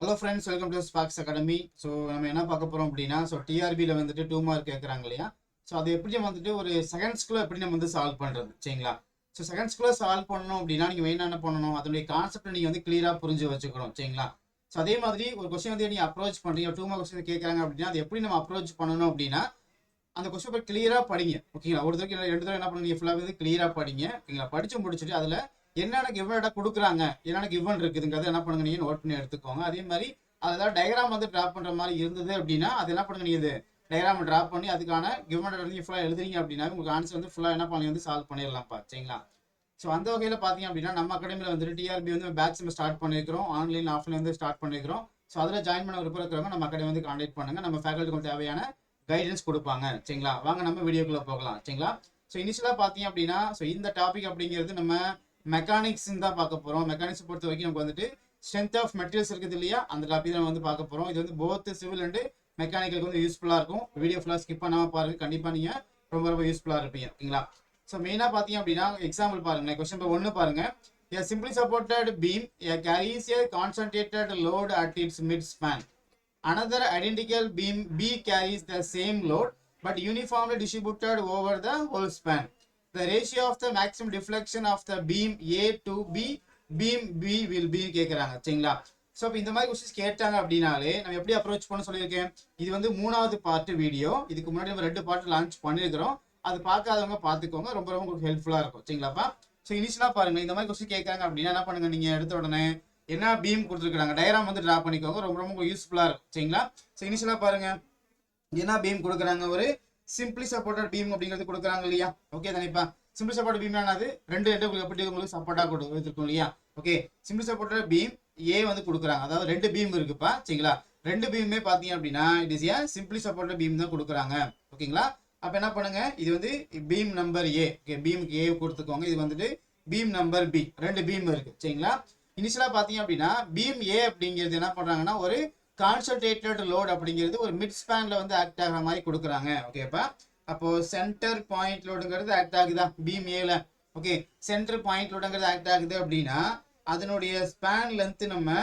Hello friends, welcome to Sparks academy. So நம்ம என்ன பார்க்க போகிறோம் அப்படின்னா, டிஆர்பியில் வந்துட்டு 2 மார்க் கேட்குறாங்க இல்லையா? ஸோ அது எப்படி வந்துட்டு ஒரு செகண்ட்ஸ்குள்ளே எப்படி நம்ம வந்து சால்வ் பண்ணுறது, சரிங்களா? ஸோ செகண்ட்ஸ்குள்ளே சால்வ் பண்ணணும் அப்படின்னா நீங்கள் மெயினாக என்ன பண்ணணும், அதனுடைய கான்செப்டை நீங்கள் வந்து கிளியராக புரிஞ்சு வச்சுக்கணும், சரிங்களா? ஸோ அதே மாதிரி ஒரு கொஸ்டின் வந்து நீங்கள் அப்ரோச் பண்ணுறீங்க, 2 மார்க் கொஸ்டின் கேட்குறாங்க அப்படின்னா அது எப்படி நம்ம அப்ரோச் பண்ணணும் அப்படின்னா அந்த கொஸ்டின் பேப்பர் கிளியராக படிங்க, ஓகேங்களா? ஒரு தடவை 2 தடவை என்ன பண்ணுங்க, ஃபுல்லாக வந்து கிளியராக படிங்க, ஓகேங்களா? படித்து முடிச்சுட்டு அதில் என்னென்ன கிவன் கொடுக்குறாங்க, என்னென்ன கிவன் இருக்குதுங்கிறத என்ன பண்ணுங்க, நீங்கள் நோட் பண்ணி எடுத்துக்கோங்க. அதே மாதிரி அதில் டயக்ராம் வந்து ட்ரா பண்ணுற மாதிரி இருந்தது அப்படின்னா அது என்ன பண்ணுங்க, நீங்கள் இது டயக்ராம் ட்ரா பண்ணி அதுக்கான கிவன் நீங்கள் ஃபுல்லாக எழுதுறீங்க அப்படின்னா உங்களுக்கு ஆன்சர் வந்து ஃபுல்லாக என்ன பண்ணி வந்து சால்வ் பண்ணிடலாம்ப்பா, சரிங்களா? ஸோ அந்த வகையில் பார்த்தீங்க அப்படின்னா நம்ம அகாடமியில் வந்துட்டு டிஆர்பி வந்து பேட்ச் நம்ம ஸ்டார்ட் பண்ணியிருக்கிறோம், ஆன்லைன் ஆஃப்லைன் வந்து ஸ்டார்ட் பண்ணியிருக்கிறோம். ஸோ அதில் ஜாயின் பண்ண விருப்பம் இருக்கிறவங்க நம்ம அகாடமி வந்து கான்டாக்ட் பண்ணுங்கள், நம்ம ஃபேக்கல்ட்டிக்கு தேவையான கைடன்ஸ் கொடுப்பாங்க, சரிங்களா? வாங்க நம்ம வீடியோக்குள்ளே போகலாம், சரிங்களா? ஸோ இனிஷியலாக பார்த்தீங்க அப்படின்னா இந்த டாபிக் அப்படிங்கிறது நம்ம மெக்கானிக்ஸ் தான் பார்க்க போகிறோம். மெக்கானிக்ஸ் பொறுத்த வரைக்கும் நமக்கு வந்துட்டு ஸ்ட்ரென்த் ஆஃப் மெட்டீரியல்ஸ் இருக்குது இல்லையா, அந்த டாபிக் தான் வந்து பார்க்க போகிறோம். இது வந்து போத் சிவில் அண்ட் மெக்கானிக்கலுக்கு வந்து யூஸ்ஃபுல்லாக இருக்கும். வீடியோ ஃபுல்லாக ஸ்கிப் பண்ணாமல் பாருங்க, கண்டிப்பாக நீங்கள் ரொம்ப ரொம்ப யூஸ்ஃபுல்லாக இருப்பீங்க, ஓகேங்களா? ஸோ மெயினாக பார்த்தீங்க அப்படின்னா எக்ஸாம்பிள் பாருங்க, கொஸ்டின் நம்பர் 1 பாருங்க. A simply supported beam carries a concentrated load at its mid span. Another identical beam B carries the same load but uniformly distributed over the whole span. The ratio of the maximum deflection of the beam A to beam B will be கேட்குறாங்க, சரிங்களா? So இப்போ இந்த மாதிரி questions கேட்டாங்க அப்படின்னாலே நம்ம எப்படி approach பண்ண சொல்லியிருக்கேன். இது வந்து 3வது பார்ட் வீடியோ. இதுக்கு முன்னாடி நம்ம 2 பார்ட் லான்ச் பண்ணியிருக்கிறோம். அது பார்க்காதவங்க பார்த்துக்கோங்க, ரொம்ப ரொம்ப உங்களுக்கு ஹெல்ப்ஃபுல்லாக இருக்கும், சரிங்களாப்பா? ஸோ இனிஷியலாக பாருங்க, இந்த மாதிரி கொஸ்டின் கேட்குறாங்க அப்படின்னா என்ன பண்ணுங்க, நீங்கள் எடுத்த உடனே என்ன பீம் கொடுத்துருக்காங்க டயக்ராம் வந்து ட்ரா பண்ணிக்கோங்க, ரொம்ப ரொம்ப யூஸ்ஃபுல்லாக இருக்கும், சரிங்களா? ஸோ இனிஷியலாக பாருங்க என்ன பீம் கொடுக்குறாங்க, ஒரு சிம்பிளி சப்போர்ட்டட் பீம் அப்படிங்கிறது கொடுக்குறாங்க இல்லையா? ஓகே தானேப்பா? சிம்பிளி சப்போர்ட் பீம் என்னது, ரெண்டு எப்படி உங்களுக்கு சப்போர்ட்டாக கொடுத்துருக்கும் இல்லையா? ஓகே, சிம்பிளி சப்போர்ட்டட் பீம் ஏ வந்து கொடுக்குறாங்க, அதாவது 2 பீம் இருக்குப்பா, சரிங்களா? 2 பீமுமே பார்த்தீங்க அப்படின்னா it is a simply supported beam தான் கொடுக்குறாங்க, ஓகேங்களா? அப்போ என்ன பண்ணுங்க, இது வந்து பீம் நம்பர் ஏ, ஓகே, பீமுக்கு ஏ கொடுத்துக்கோங்க. இது வந்துட்டு பீம் நம்பர் பி, 2 பீம் இருக்கு, சரிங்களா? இனிஷியலாக பார்த்தீங்க அப்படின்னா பீம் ஏ அப்படிங்கிறது என்ன பண்ணுறாங்கன்னா ஒரு கான்சன்ட்ரேட்டட் லோட் அப்படிங்கிறது ஒரு மிட் ஸ்பேன்ல வந்து ஆக்ட் ஆகிற மாதிரி கொடுக்குறாங்க, ஓகேப்பா? அப்போ சென்டர் பாயிண்ட் லோடுங்கிறது ஆக்ட் ஆகுதா பீம் ஏல? ஓகே, சென்டர் பாயிண்ட் லோடுங்கிறது ஆக்ட் ஆகுது அப்படின்னா அதனுடைய ஸ்பேன் லென்த் நம்ம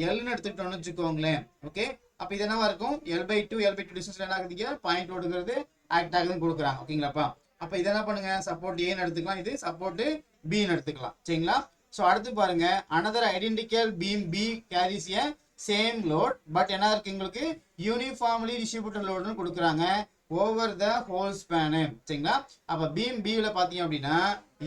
எல்னு எடுத்துக்கிட்டோம்னு வச்சுக்கோங்களேன், ஓகே? அப்போ இது என்னவா இருக்கும், L/2 டிஸ்டன்ஸ்ல என்ன ஆகுதுங்க, பாயிண்ட் லோடுங்கிறது ஆக்ட் ஆகுதுன்னு கொடுக்குறாங்க, ஓகேங்களாப்பா? அப்போ இது என்ன பண்ணுங்க, சப்போர்ட் ஏன்னு எடுத்துக்கலாம், இது சப்போர்ட் பின்னு எடுத்துக்கலாம், சரிங்களா? ஸோ அடுத்து பாருங்க, another identical beam B carries a same load but என்ன இருக்கு, உங்களுக்கு யூனிஃபார்ம்லி டிஸ்ட்ரிபியூட்டட் லோடுன்னு கொடுக்குறாங்க ஓவர் த ஹோல் ஸ்பேனு, சரிங்களா? அப்போ பீம் பியில் பார்த்தீங்க அப்படின்னா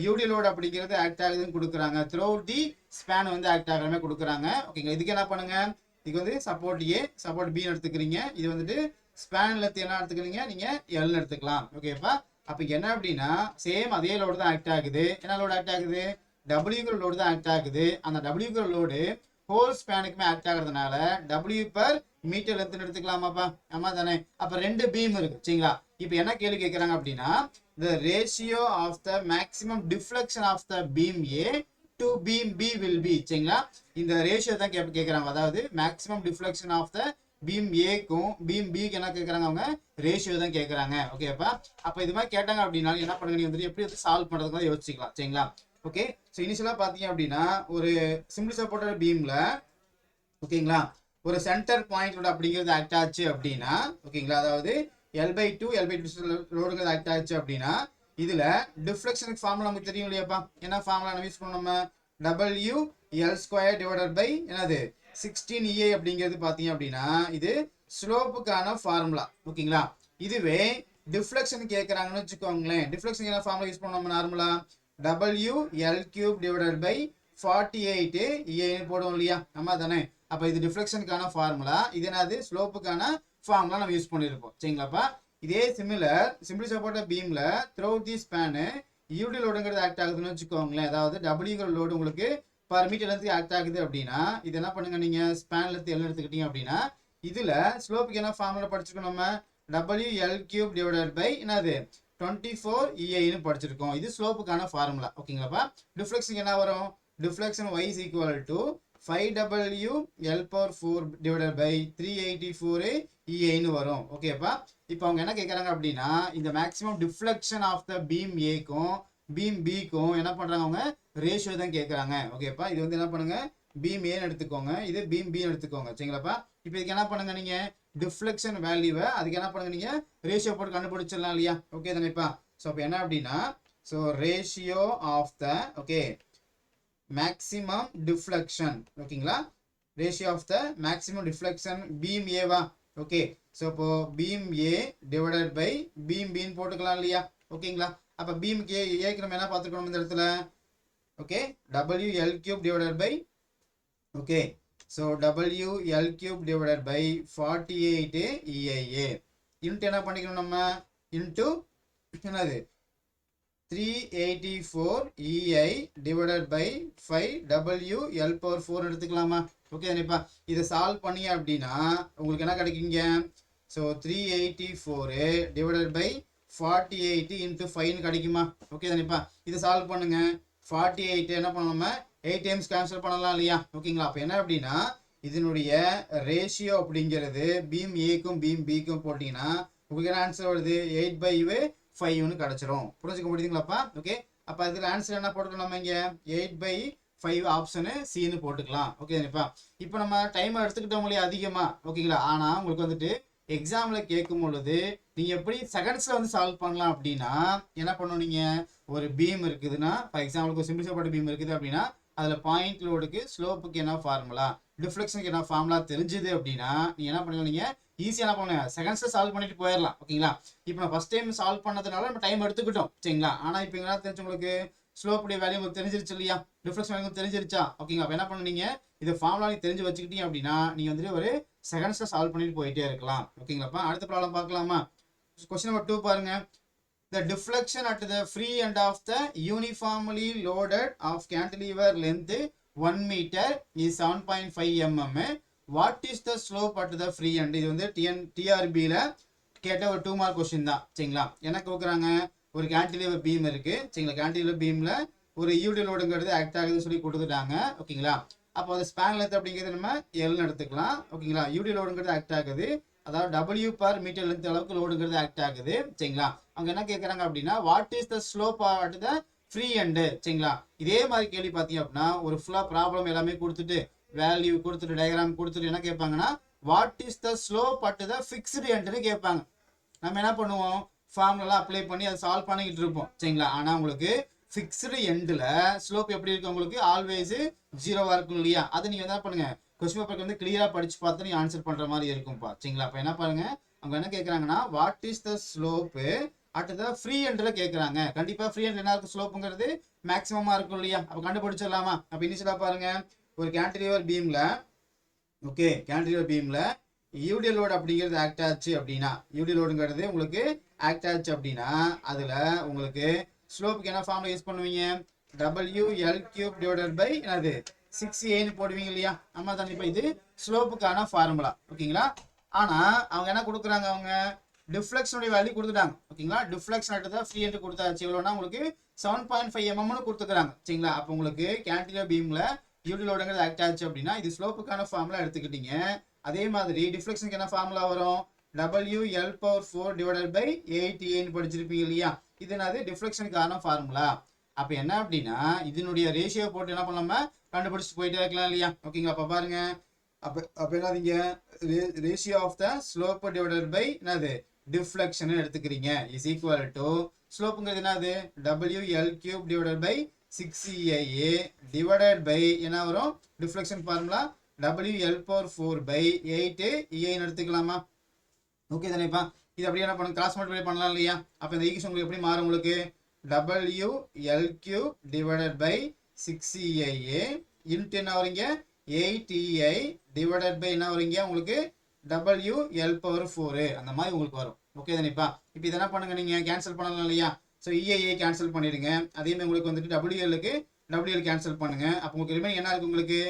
யூடி லோட் அப்படிங்கிறது ஆக்ட் ஆகுதுன்னு கொடுக்குறாங்க, த்ரூ தி ஸ்பேன் வந்து ஆக்ட் ஆகிற மாதிரி கொடுக்குறாங்க, ஓகேங்களா? இதுக்கு என்ன பண்ணுங்க, இதுக்கு வந்து சப்போர்ட் ஏ சப்போர்ட் பின்னு எடுத்துக்கிறீங்க, இது வந்துட்டு ஸ்பேன் லென்த் என்ன எடுத்துக்கிறீங்க, நீங்கள் எல்னு எடுத்துக்கலாம், ஓகேப்பா? அப்போ என்ன அப்படின்னா சேம் அதே லோடு தான் ஆக்ட் ஆகுது. என்ன லோடு ஆக்ட் ஆகுது, டபிள்யூங்கிற லோடு தான் ஆக்ட் ஆகுது. அந்த டபிள்யூங்கிற லோடு ஹோல் ஸ்பேனுக்குமே ஆக்ட் ஆகுறதுனால டபிள்யூ பர் மீட்டர் லென்த் எடுத்துக்கலாமாப்பா? ஆமா தானே? அப்ப 2 பீம் இருக்கு, சரிங்களா? இப்போ என்ன கேள்வி கேட்குறாங்க அப்படின்னா the ratio of the maximum deflection of the beam A to beam B will be, சரிங்களா? இந்த ரேஷியோ தான் கேட்குறாங்க, அதாவது maximum deflection of the beam ஏக்கும் பீம் பிக்கு என்ன கேட்குறாங்க, அவங்க ரேஷியோ தான் கேட்குறாங்க, ஓகேப்பா? அப்போ இது மாதிரி கேட்டாங்க அப்படின்னா என்ன பண்ணுங்க, நீ வந்துட்டு எப்படி வந்து சால்வ் பண்ணுறதுக்கு யோசிச்சுக்கலாம், சரிங்களா? ஓகே, ஸோ இனிஷியலாக பார்த்தீங்க அப்படின்னா ஒரு சிம்பிள் சப்போர்ட்டட் பீமில், ஓகேங்களா, ஒரு சென்டர் பாயிண்ட் அப்படிங்கிறது ஆக்ட் ஆச்சு அப்படின்னா, ஓகேங்களா, அதாவது L/2 லோடுங்கிறது ஆக்ட் ஆச்சு அப்படின்னா இதில் டிஃப்ளெக்ஷனுக்கு ஃபார்முலா நமக்கு தெரியும் இல்லையாப்பா? என்ன ஃபார்முலா நம்ம யூஸ் பண்ணோம், நம்ம WL² டிவைடட் பை என்னது 16EA அப்படிங்கிறது பார்த்தீங்க அப்படின்னா இது ஸ்லோப்புக்கான ஃபார்முலா, ஓகேங்களா? இதுவே டிஃப்ளெக்ஷன் கேட்குறாங்கன்னு வச்சுக்கோங்களேன், டிஃப்ளெக்ஷன் என்ன ஃபார்முலா யூஸ் பண்ணோம் நார்மலா, WL³ டிவைடட் பை 48 EAன்னு போடுவோம் இல்லையா, ஆமா தானே? அப்போ இது டிஃப்ளெக்ஷனுக்கான ஃபார்முலா, இது என்னது ஸ்லோப்புக்கான ஃபார்முலா நம்ம யூஸ் பண்ணியிருப்போம், சரிங்களாப்பா? இதே சிம்பிளி சப்போர்ட்டட் பீம்ல த்ரூ தி ஸ்பேனு யூடி லோடுங்கிறது ஆக்ட் ஆகுதுன்னு வச்சுக்கோங்களேன், அதாவது டபிள்யூங்கிற லோடு உங்களுக்கு பர் மீட்டர் லென்த் ஆக்ட் ஆகுது அப்படின்னா இது என்ன பண்ணுங்க, நீங்க ஸ்பேன் லென்த் எல்லாம் எடுத்துக்கிட்டீங்க அப்படின்னா இதுல ஸ்லோப்புக்கு என்ன ஃபார்முலா படிச்சிருக்கோம், நம்ம WL³ டிவைடட் பை என்னது 24 EAன்னு படிச்சிருக்கோம். இது ஸ்லோப்புக்கான ஃபார்முலா, ஓகேங்களாப்பா? டிஃப்ளெக்ஷன் என்ன வரும், deflection y is equal to 5WL/4 divided by 384 EAன்னு வரும், ஓகேப்பா? இப்போ அவங்க என்ன கேட்குறாங்க அப்படின்னா இந்த maximum deflection of the beam ஏக்கும் பீம் பிக்கும் என்ன பண்ணுறாங்க, அவங்க ரேஷியோ தான் கேட்குறாங்க, ஓகேப்பா? இது வந்து என்ன பண்ணுங்க, பீம் ஏன்னு எடுத்துக்கோங்க, இது பீம் பின்னு எடுத்துக்கோங்க. சரிங்களாப்பா? இப்போ இதுக்கு என்ன பண்ணுங்க நீங்க டிஃப்ளெக்ஷன் வேல்யூவை அதுக்கு என்ன பண்ணுங்க நீங்க ரேஷியோ போட்டு கண்டுபிடிச்சிடலாம் இல்லையா? ஓகே தானேப்பா? ஸோ அப்போ என்ன அப்படின்னா so ratio of the okay maximum deflection ஓகேங்களா? Ratio of the maximum deflection beam ஏவா? ஓகே ஸோ இப்போ beam A divided by beam பின்னு போட்டுக்கலாம் இல்லையா? ஓகேங்களா? அப்போ பீம் ஏக்கு நம்ம என்ன பார்த்துக்கணும் இந்த இடத்துல? Okay WL cube divided by okay so WL cube divided by 48 EIA into என்ன பண்ணிக்கணும் நம்ம into என்னது 384 EI divided by 5 WL power 4 எடுத்துக்கலாமா? ஓகே தானேப்பா? இதை சால்வ் பண்ணி அப்படின்னா உங்களுக்கு என்ன கிடைக்குங்க? ஸோ 384 divided by 48 into 5 கிடைக்குமா? ஓகே தானேப்பா? இதை சால்வ் பண்ணுங்க. 48 என்ன பண்ணலாமா 8 டைம்ஸ் கேன்சல் பண்ணலாம் இல்லையா? ஓகேங்களா? அப்போ என்ன அப்படின்னா இதனுடைய ரேஷியோ அப்படிங்கிறது பீம் ஏக்கும் பீம் பிக்கும் போட்டிங்கன்னா உங்களுக்கு என்ன ஆன்சர் வருது? 8/5ன்னு கிடச்சிரும். புரிஞ்சுக்க முடியுதுங்களாப்பா? ஓகே அப்போ இதில் ஆன்சர் என்ன போட்டுக்கலாம் நம்ம இங்கே 8/5 ஆப்ஷனு சின்னு போட்டுக்கலாம். ஓகே தானேப்பா? இப்போ நம்ம டைம் எடுத்துக்கிட்டோம் இல்லையா அதிகமாக? ஓகேங்களா? ஆனால் உங்களுக்கு வந்துட்டு எக்ஸாமில் கேட்கும் பொழுது நீங்கள் எப்படி செகண்ட்ஸில் வந்து சால்வ் பண்ணலாம் அப்படின்னா என்ன பண்ணணும்? நீங்கள் ஒரு பீம் இருக்குதுன்னா ஃபார் எக்ஸாம்பிளுக்கு ஒரு சிம்பிள் பீம் இருக்குது அப்படின்னா அதில் பாயிண்ட் லோடுக்கு ஸ்லோப்புக்கு என்ன ஃபார்முலா, டிஃப்ளெக்ஷனுக்கு என்ன ஃபார்முலா தெரிஞ்சுது அப்படின்னா நீங்கள் என்ன பண்ணுவீங்க? நீங்கள் ஈஸியாக என்ன பண்ணுங்க செகண்ட்ஸில் சால்வ் பண்ணிட்டு போயிடலாம். ஓகேங்களா? இப்போ நான் ஃபஸ்ட் டைம் சால்வ் பண்ணதுனால நம்ம டைம் எடுத்துக்கிட்டோம். சரிங்களா? ஆனால் இப்போ என்ன தெரிஞ்சு உங்களுக்கு ஸ்லோப்புடைய வேல்யூ உங்களுக்கு தெரிஞ்சிருச்சு இல்லையா? டிஃப்ளெக்ஷன் வேல்யூ தெரிஞ்சிருச்சா? ஓகேங்களா? அப்போ என்ன பண்ணுவீங்க? இதை ஃபார்முலா நீங்கள் தெரிஞ்சு வச்சுக்கிட்டீங்க அப்படின்னா நீங்கள் வந்துட்டு ஒரு செகண்ட்ஸில் சால்வ் பண்ணிட்டு போயிட்டே இருக்கலாம். ஓகேங்களாப்பா? அடுத்த ப்ராப்ளம் பார்க்கலாமா? கொஸ்டின் நம்பர் 2 பாருங்க. The deflection at the free end of the uniformly loaded of cantilever length 1 meter is 7.5 mm. What is the slope at the free end? இது வந்து TRBல கேட்ட ஒரு 2 மார்க் கொஸ்டின் தான். சரிங்களா? என்ன கேட்குறாங்க? ஒரு கேன்டிலீவர் பீம் இருக்கு. சரிங்களா? கேன்டிலீவர் பீம்ல ஒரு யூடி லோடுங்கிறது ஆக்ட் ஆகுதுன்னு சொல்லி கொடுத்துட்டாங்க. ஓகேங்களா? அப்போ அந்த ஸ்பேன் லென்த் அப்படிங்கிறது நம்ம எல்னு எடுத்துக்கலாம். ஓகேங்களா? யூடி லோடுங்கிறது ஆக்ட் ஆகுது. அதாவது W per மீட்டர் லென்த் அளவுக்கு லோடுங்கிறது ஆக்ட் ஆகுது. சரிங்களா? அவங்க என்ன கேட்குறாங்க அப்படின்னா what is the slope at the free end. சரிங்களா? இதே மாதிரி கேள்வி பார்த்தீங்க அப்படின்னா ஒரு ஃபுல்லாக ப்ராப்ளம் எல்லாமே கொடுத்துட்டு வேல்யூ கொடுத்துட்டு டயக்ராம் கொடுத்துட்டு என்ன கேட்பாங்கன்னா what is the slope at the fixed எண்டுன்னு கேட்பாங்க. நம்ம என்ன பண்ணுவோம்? ஃபார்முலாம் அப்ளை பண்ணி அதை சால்வ் பண்ணிக்கிட்டு இருப்போம். சரிங்களா? ஆனால் உங்களுக்கு ஃபிக்ஸ்டு எண்டில் ஸ்லோப் எப்படி இருக்கு? உங்களுக்கு ஆல்வேஸ் 0வா இருக்கும் இல்லையா? அதை நீங்கள் என்ன பண்ணுங்க கொஸ்டின் பேப்பருக்கு வந்து கிளியராக படிச்சு பார்த்து நீங்கள் ஆன்சர் பண்ணுற மாதிரி இருக்கும்ப்பா. சரிங்களா? அப்போ என்ன பாருங்க அவங்க என்ன கேட்குறாங்கன்னா what is the slope at the free எண்டில் கேட்குறாங்க. கண்டிப்பாக ஃப்ரீ எண்ட் என்ன இருக்கும்? ஸ்லோப்புங்கிறது மேக்ஸிமமாக இருக்கும் இல்லையா? அப்போ கண்டுபிடிச்சிடலாமா? அப்போ இனிஷியலாக பாருங்க ஒரு கேன்டிலீவர் பீமில் ஓகே கேன்டிலீவர் பீமில் யூடி லோடு அப்படிங்கிறது ஆக்ட் ஆச்சு அப்படின்னா யூடி லோடுங்கிறது உங்களுக்கு ஆக்ட் ஆச்சு அப்படின்னா அதில் உங்களுக்கு ஸ்லோப்புக்கு என்ன ஃபார்முலா யூஸ் பண்ணுவீங்க? WL cube divided by என்னது 6Aன்னு போடுவீங்க இல்லையா? ஆமா தானே? இப்போ இது ஸ்லோப்புக்கான ஃபார்முலா. ஓகேங்களா? ஆனால் அவங்க என்ன கொடுக்குறாங்க? அவங்க டிஃப்ளெக்ஷனுடைய வேல்யூ கொடுத்துட்டாங்க. ஓகேங்களா? டிஃப்ளெக்ஷன் ஆட்டதான் ஃப்ரீ எண்டு கொடுத்தாச்சு. எவ்வளோனா உங்களுக்கு 7.5 mmன்னு கொடுத்துக்கிறாங்க. சரிங்களா? அப்போ உங்களுக்கு கேன்டிலீவர் பீமில் யூடி லோடுங்கிறது ஆக்ட் ஆச்சு அப்படின்னா இது ஸ்லோப்புக்கான ஃபார்முலா எடுத்துக்கிட்டீங்க. அதே மாதிரி டிஃப்ளெக்ஷனுக்கு என்ன ஃபார்முலா வரும்? WL power 4 divided by 8Aன்னு படிச்சிருப்பீங்க இல்லையா? இது என்னது டிஃப்ளெக்ஷனுக்கான ஃபார்முலா. அப்போ என்ன அப்படின்னா இதனுடைய ரேஷியோ போட்டு என்ன பண்ணலாமா கண்டுபிடிச்சிட்டு போயிட்டே இருக்கலாம் இல்லையா? ஓகேங்களா? அப்போ பாருங்க அப்போ என்னதுங்க ratio of the slope divided by என்னது டிஃப்ளெக்ஷன் எடுத்துக்கிறீங்க இஸ் ஈக்குவல் டு ஸ்லோப்புங்கிறது என்னது WL cube divided by 6EIA divided by என்ன வரும்? Deflection formula WL power 4 by 8EIன்னு எடுத்துக்கலாமா? ஓகே தானேப்பா? இது அப்படியே என்ன பண்ணணும்? கிராஸ் மல்டிப்ளை பண்ணலாம் இல்லையா? அப்போ இந்த ஈக்குவேஷன் உங்களுக்கு எப்படி மாறும்? உங்களுக்கு WL cube divided by 6EIA into என்ன வரீங்க 8EI divided by என்ன வரீங்க உங்களுக்கு WL power 4 அந்த மாதிரி உங்களுக்கு வரும். ஓகே தானேப்பா? இப்போ இதை என்ன பண்ணுங்க நீங்கள் கேன்சல் பண்ணலாம் இல்லையா? ஸோ EIA கேன்சல் பண்ணிடுங்க. அதேமாதிரி உங்களுக்கு வந்துட்டு WLக்கு WL கேன்சல் பண்ணுங்க. அப்போ உங்களுக்கு ரிமைனிங் என்ன இருக்கு? உங்களுக்கு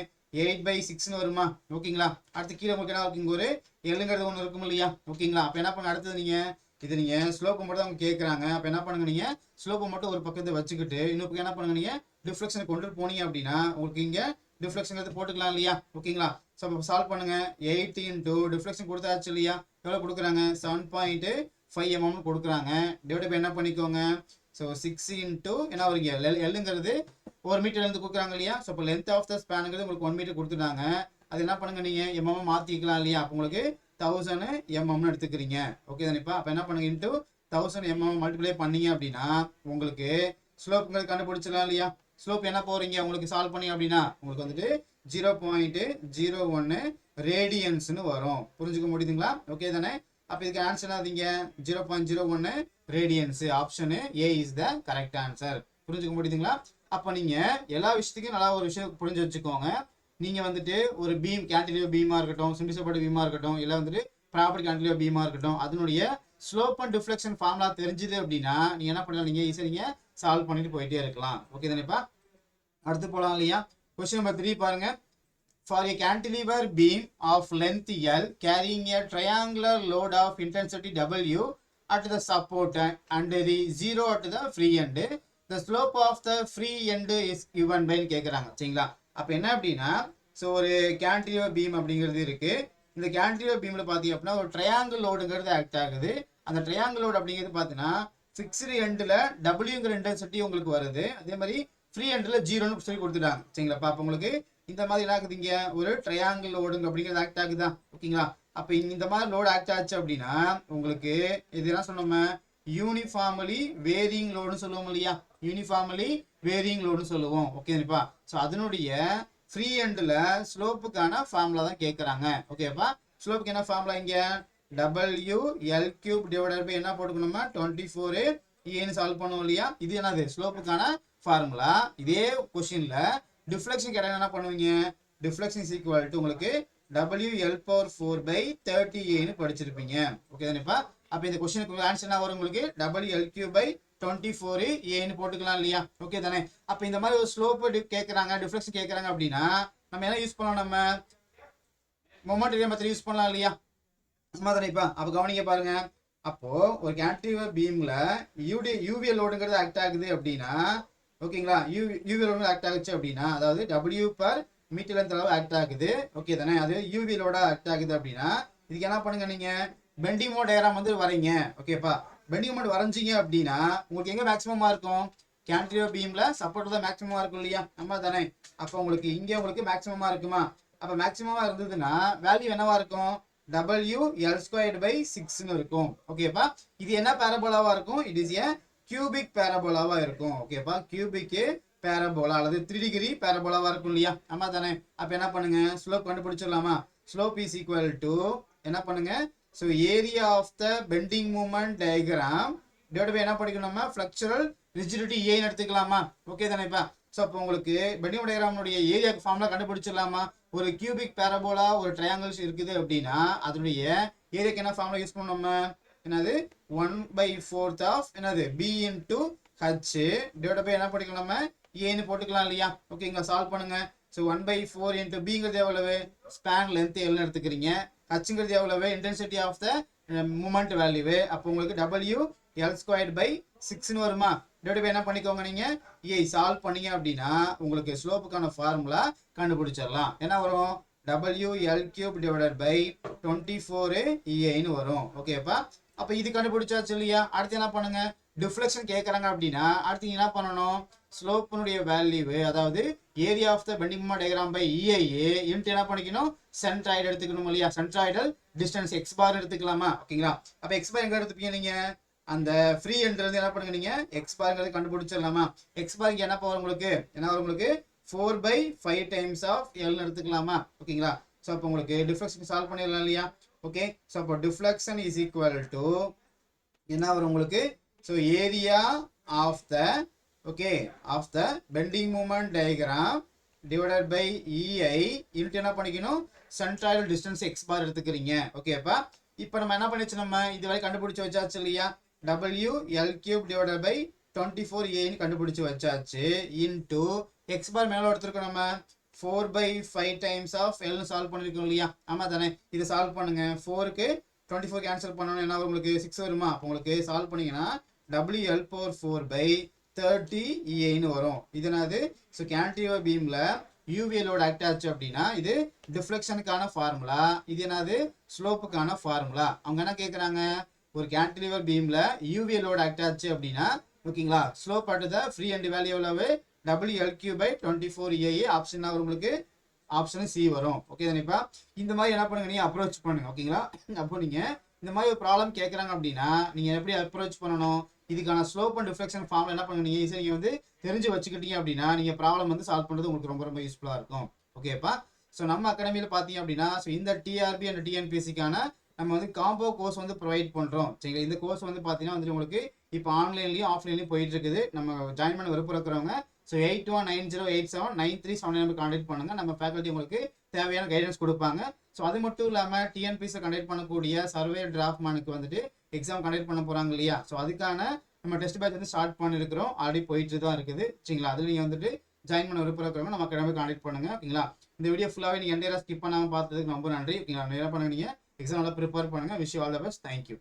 8/6ன்னு வருமா? ஓகேங்களா? அடுத்து கீழே உங்களுக்கு என்ன இருக்குங்க? ஒரு எல்லுங்கிறது ஒன்று இருக்கும் இல்லையா? ஓகேங்களா? அப்போ என்ன பண்ணுங்க அடுத்தது நீங்கள் இது நீங்கள் ஸ்லோப்பை மட்டும் அவங்க கேட்குறாங்க. அப்போ என்ன பண்ணுங்க நீங்கள் ஸ்லோப்பை மட்டும் ஒரு பக்கத்தை வச்சுக்கிட்டு இன்னும் என்ன பண்ணுங்க நீங்கள் டிஃப்ளெக்ஷனை கொண்டு போனீங்க அப்படின்னா உங்களுக்கு இங்கே டிஃப்ளெக்ஷன் எடுத்து போட்டுக்கலாம் இல்லையா? ஓகேங்களா? ஸோ அப்போ சால்வ் பண்ணுங்க 8 into டிஃப்ளெக்ஷன் கொடுத்தாச்சு இல்லையா? எவ்வளோ கொடுக்குறாங்க? 7.5 mmன்னு கொடுக்குறாங்க. டிவைட் பை என்ன பண்ணிக்கோங்க? ஸோ 6 into என்ன வருங்க எல்லுங்கிறது 1 மீட்டர் லென்த் கொடுக்குறாங்க இல்லையா. ஸோ இப்போ லென்த் ஆஃப் த ஸ்பேனுங்கிறது உங்களுக்கு 1 மீட்டர் கொடுத்துட்டாங்க. அது என்ன பண்ணுங்க நீங்கள் எம்எம் மாற்றிக்கலாம் இல்லையா. அப்போ உங்களுக்கு 1000 mm எடுத்துக்கிறீங்க. ஓகே தானேப்பா. அப்போ என்ன பண்ணுங்க இன்ட்டு 1000 mm மல்டிப்ளை பண்ணீங்க அப்படின்னா உங்களுக்கு ஸ்லோப்புங்கிறது கண்டுபிடிச்சிடலாம் இல்லையா. ஸ்லோப் என்ன போகிறீங்க உங்களுக்கு சால்வ் பண்ணி அப்படின்னா உங்களுக்கு வந்துட்டு 0.01 ரேடியன்ஸ்னு வரும். புரிஞ்சுக்க முடியுதுங்களா. ஓகே தானே. அப்போ இதுக்கு ஆன்சர் என்னதுங்க 0.01 radians. Option A is the correct answer. புரிஞ்சுக்க முடியுதுங்களா. அப்போ நீங்கள் எல்லா விஷயத்துக்கும் நல்லா ஒரு விஷயம் புரிஞ்சு வச்சுக்கோங்க. நீங்கள் வந்துட்டு ஒரு பீம் கேன்டிலிவர் பீமாக இருக்கட்டும், சிம்பிள் சப்போர்ட் பீமாக இருக்கட்டும், இல்லை வந்துட்டு ப்ராப்பர்ட்டி கேன்டிலிவர் பீமாக இருக்கட்டும், அதனுடைய ஸ்லோப் அண்ட் டிஃப்ளெக்ஷன் ஃபார்முலா தெரிஞ்சுது அப்படின்னா நீங்கள் என்ன பண்ணலாம், நீங்கள் ஈஸியாக நீங்கள் சால்வ் பண்ணிட்டு போயிட்டே இருக்கலாம். ஓகே தானேப்பா. அடுத்து போகலாம் இல்லையா. கொஸ்டின் நம்பர் 3 பாருங்க. For a cantilever beam of length L carrying a triangular load of intensity W at the support and the 0 at the free end, the slope of the free end is given by கேட்குறாங்க. சரிங்களா. அப்போ என்ன அப்படின்னா so ஒரு cantilever beam அப்படிங்கிறது இருக்கு. இந்த cantilever பீமில் பார்த்தீங்க அப்படின்னா ஒரு ட்ரையாங்கிள் லோடுங்கிறது ஆக்ட் ஆகுது. அந்த ட்ரையாங்கிள் லோடு அப்படிங்கிறது பார்த்தீங்கன்னா ஃபிக்ஸ்டு எண்டில் டபிள்யூங்கிற இன்டென்சிட்டி உங்களுக்கு வருது. அதே மாதிரி ஃப்ரீ எண்டில் 0ன்னு சொல்லி கொடுத்துட்டாங்க. சரிங்களா. அப்போ உங்களுக்கு இந்த மாதிரி என்ன ஆகுதுங்க ஒரு ட்ரையாங்கிள் லோடுங்க அப்படிங்கிறது ஆக்ட் ஆகுதா. ஓகேங்களா. அப்போ இந்த மாதிரி லோடு ஆக்ட் ஆச்சு அப்படின்னா உங்களுக்கு இது என்ன சொன்னோம் யூனிஃபார்மலி வேரியிங் லோடுன்னு சொல்லுவோம் இல்லையா. யூனிஃபார்மலி வேரியிங் லோடுன்னு சொல்லுவோம். ஓகேப்பா. ஸோ அதனுடைய ஃப்ரீ எண்டில் ஸ்லோப்புக்கான ஃபார்முலா தான் கேட்குறாங்க. ஓகேப்பா. ஸ்லோப்புக்கு என்ன ஃபார்முலா இங்கே WL³ டிவைடட் பை என்ன போட்டுக்கணுமா 24 ஏன்னு சால்வ் பண்ணுவோம் இல்லையா. இது என்னது ஸ்லோப்புக்கான ஃபார்முலா. இதே கொஸ்டின்ல டிஃப்ளெக்ஷன் கேட்டால் என்ன பண்ணுவீங்க டிஃப்ளெக்ஷன் இஸ் ஈக்குவல் டு உங்களுக்கு WL/4/30 படிச்சிருப்பீங்க. ஓகே தானேப்பா. அப்போ இந்த கொஸ்டினுக்கு ஆன்சர் என்ன வரும் உங்களுக்கு WL3/24 போட்டுக்கலாம் இல்லையா. ஓகே தானே. அப்போ இந்த மாதிரி ஒரு ஸ்லோப் கேட்குறாங்க டிஃப்ளெக்ஷன் கேட்குறாங்க அப்படின்னா நம்ம என்ன யூஸ் பண்ணலாம் நம்ம மொமெண்ட் மெத்தட் யூஸ் பண்ணலாம் இல்லையா. ஆமா தானேப்பா. அப்போ கவனிக்க பாருங்க. அப்போ ஒரு கேன்டிலிவர் பீம்ல யூவிஎல் லோடுங்கிறது ஆக்ட் ஆகுது அப்படின்னா ஓகேங்களா. யூவிஎல் லோடு ஆக்ட் ஆகுச்சு அப்படின்னா அதாவது W/மீட்டர் லென்த் அளவு ஆக்ட் ஆகுது. ஓகே தானே. அது யூவிஎலோட ஆக்ட் ஆகுது அப்படின்னா இதுக்கு என்ன பண்ணுங்க நீங்க பெண்டிங் மோட் டயக்ராம் வந்து வரைங்க. ஓகேப்பா. பெண்டிங் மோட் வரைஞ்சிங்க அப்படின்னா உங்களுக்கு எங்க மேக்ஸிமமா இருக்கும் கேன்டிலிவர் பீம்ல சப்போர்ட் தான் மேக்ஸிமமா இருக்கும் இல்லையா. ஆமா தானே. அப்போ உங்களுக்கு இங்கே உங்களுக்கு மேக்ஸிமமா இருக்குமா. அப்போ மேக்ஸிமமா இருந்ததுன்னா வேல்யூ என்னவா இருக்கும் WL²/6ன்னு இருக்கும். ஓகேப்பா. இது என்ன பேரபோலாவா இருக்கும் இட் இஸ் ஏ கியூபிக் பேரபோலாவா இருக்கும். ஓகேப்பா. கியூபிக் பேரபோலா அல்லது 3 டிகிரி பேரபோலாவா இருக்கும் இல்லையா. ஆமா தானே. அப்போ என்ன பண்ணுங்க ஸ்லோப் கண்டுபிடிச்சிடலாமா. ஸ்லோப் இஸ் ஈக்குவல் டு என்ன பண்ணுங்க so area of the bending moment diagram divide by என்ன படிக்கணும் நம்ம ஃப்ளெக்சுரல் ரிஜிடிட்டி ஏன்னு எடுத்துக்கலாமா. ஓகே தானேப்பா. ஸோ அப்போ உங்களுக்கு பெண்டிங் டயக்ராமுடைய ஏரியாக்கு ஃபார்முலா கண்டுபிடிச்சிடலாமா. ஒரு கியூபிக் பேரபோலா ஒரு ட்ரையாங்கிள்ஸ் இருக்குது அப்படின்னா அதனுடைய ஏரியாக்கு என்ன ஃபார்முலா யூஸ் பண்ணோம் என்னது 1/4 ஆஃப் என்னது B into H divide by என்ன படிக்கலாம் நம்ம ஏன்னு போட்டுக்கலாம் இல்லையா. ஓகேங்களா. சால்வ் பண்ணுங்க. ஸோ 1/4 into Bங்கிறது எவ்வளவு ஸ்பேன் லென்த் எவ்வளோ எடுத்துக்கிறீங்க. Hங்கிறது எவ்வளவு intensity of the moment value. அப்போ உங்களுக்கு WL²/6ன்னு வருமா. டிவைட் பை என்ன பண்ணிக்கோங்க நீங்க சால்வ் பண்ணீங்க அப்படின்னா உங்களுக்கு ஸ்லோப்புக்கான ஃபார்முலா கண்டுபிடிச்சிடலாம். என்ன வரும் WL³ டிவைடட் பை 24 வரும். ஓகேப்பா. அப்போ இது கண்டுபிடிச்சாச்சு இல்லையா. அடுத்து என்ன பண்ணுங்க டிஃப்ளெக்ஷன் கேட்குறாங்க அப்படின்னா அடுத்து என்ன பண்ணணும் ஸ்லோப்பினுடைய வேல்யூ அதாவது area of the bending moment diagram by EI into என்ன பண்ணிக்கணும் சென்ட்ராய்டு எடுத்துக்கணும் இல்லையா. சென்ட்ராய்டல் டிஸ்டன்ஸ் X பார் எடுத்துக்கலாமா. ஓகேங்களா. அப்போ X பார் எங்க எடுத்துப்பீங்க நீங்க அந்த ஃப்ரீ எண்ட்லேருந்து என்ன பண்ணுங்க நீங்க X பாருங்கிறது கண்டுபிடிச்சிடலாமா. X பார் இங்கே என்ன வரும் உங்களுக்கு என்ன வரும் உங்களுக்கு 4/5 டைம்ஸ் ஆஃப் L எடுத்துக்கலாமா. ஓகேங்களா. ஸோ அப்போ உங்களுக்கு டிஃப்ளெக்ஷன் சால்வ் பண்ணிடலாம் இல்லையா. ஓகே. ஸோ அப்போ டிஃப்ளெக்ஷன் இஸ் ஈக்குவல் டு என்ன வரும் உங்களுக்கு so area of the okay of the bending moment diagram divided by EI into என்ன பண்ணிக்கணும் சென்ட்ராய்டல் டிஸ்டன்ஸ் X பார் எடுத்துக்கிறீங்க. ஓகேப்பா. இப்போ நம்ம என்ன பண்ணிச்சு நம்ம இதுவரை கண்டுபிடிச்சு வச்சாச்சு இல்லையா. WL³ டிவைடட் பை 24 கண்டுபிடிச்சு வச்சாச்சு இன்ட்டு X பார் மேலே எடுத்துருக்கோம் நம்ம 4/5 டைம்ஸ் ஆஃப் L சால்வ் பண்ணிருக்கோம் இல்லையா. ஆமா தானே. இதை சால்வ் பண்ணுங்க 4க்கு 24 கேன்சல் பண்ணணும் என்ன வரும் உங்களுக்கு 6 வருமா. அப்போ உங்களுக்கு சால்வ் பண்ணீங்கன்னா WL/4/30 வரும். இது என்னது ஸோ கேன்டிலிவர் பீம்ல யூவிஎலோட ஆக்ட் ஆச்சு அப்படின்னா இது டிஃப்ளெக்ஷனுக்கான ஃபார்முலா. இது என்னது ஸ்லோப்புக்கான ஃபார்முலா. அவங்க என்ன கேட்குறாங்க ஒரு கேன்டிலிவர் பீம்ல யூவிஎலோட ஆக்ட் ஆச்சு அப்படின்னா ஓகேங்களா slope at the free and value எவ்வளவு WLQ/24AA ஆப்ஷன் வரும் உங்களுக்கு, ஆப்ஷன் சி வரும். ஓகே தானேப்பா? இந்த மாதிரி என்ன பண்ணுங்க, நீங்க அப்ரோச் பண்ணுங்க. ஓகேங்களா? அப்போ நீங்க இந்த மாதிரி ஒரு ப்ராப்ளம் கேட்குறாங்க அப்படின்னா நீங்க எப்படி அப்ரோச் பண்ணணும், இதுக்கான ஸ்லோப் அண்ட் டிஃப்ளெக்ஷன் ஃபார்முலா என்ன பண்ணுங்க, நீங்க ஈஸியாக வந்து தெரிஞ்சு வச்சுக்கிட்டீங்க அப்படின்னா நீங்க ப்ராப்ளம் வந்து சால்வ் பண்ணுறது உங்களுக்கு ரொம்ப ரொம்ப யூஸ்ஃபுல்லாக இருக்கும். ஓகேப்பா? ஸோ நம்ம அகாடமியில் பார்த்தீங்க அப்படின்னா ஸோ இந்த டிஆர்பி அண்ட் டிஎன்பிஎஸ்சிக்கான நம்ம வந்து காம்போ கோர்ஸ் வந்து ப்ரொவைட் பண்ணுறோம். சரிங்களா? இந்த கோர்ஸ் வந்து பார்த்தீங்கன்னா வந்து உங்களுக்கு இப்போ ஆன்லைன்லையும் ஆஃப்லைன்லையும் போயிட்டு இருக்குது. நம்ம ஜாயின் பண்ண விருப்பம் இருக்கிறவங்க ஸோ 8190879379 நம்பர் கான்டாக்ட் பண்ணுங்க. நம்ம ஃபேக்கல்ட்டி உங்களுக்கு தேவையான கைடன்ஸ் கொடுப்பாங்க. ஸோ அது மட்டும் இல்லாமல் டிஎன்பிஎஸ்சி கண்டக்ட் பண்ணக்கூடிய சர்வே டிராஃப்ட்மேனுக்கு வந்துட்டு எக்ஸாம் கண்டக்ட் பண்ண போகிறாங்க இல்லையா? ஸோ அதுக்கான நம்ம டெஸ்ட் பேட்ச் வந்து ஸ்டார்ட் பண்ணியிருக்கிறோம். ஆல்ரெடி போயிட்டு தான் இருக்குது. சரிங்களா? அதில் நீங்கள் வந்துட்டு ஜாயின் பண்ண விருப்பம் இருக்கிறவங்க நம்ம அகாடமி கான்டாக்ட் பண்ணுங்க. ஓகேங்களா? இந்த வீடியோ ஃபுல்லாகவே நீங்கள் எந்த ஸ்கிப் பண்ணாமல் பார்த்ததுக்கு ரொம்ப நன்றி. ஓகேங்களா? என்ன பண்ணுங்க, நீங்கள் எக்ஸாம் நல்லா ப்ரிப்பேர் பண்ணுங்கள். Wish you all the best. Thank you.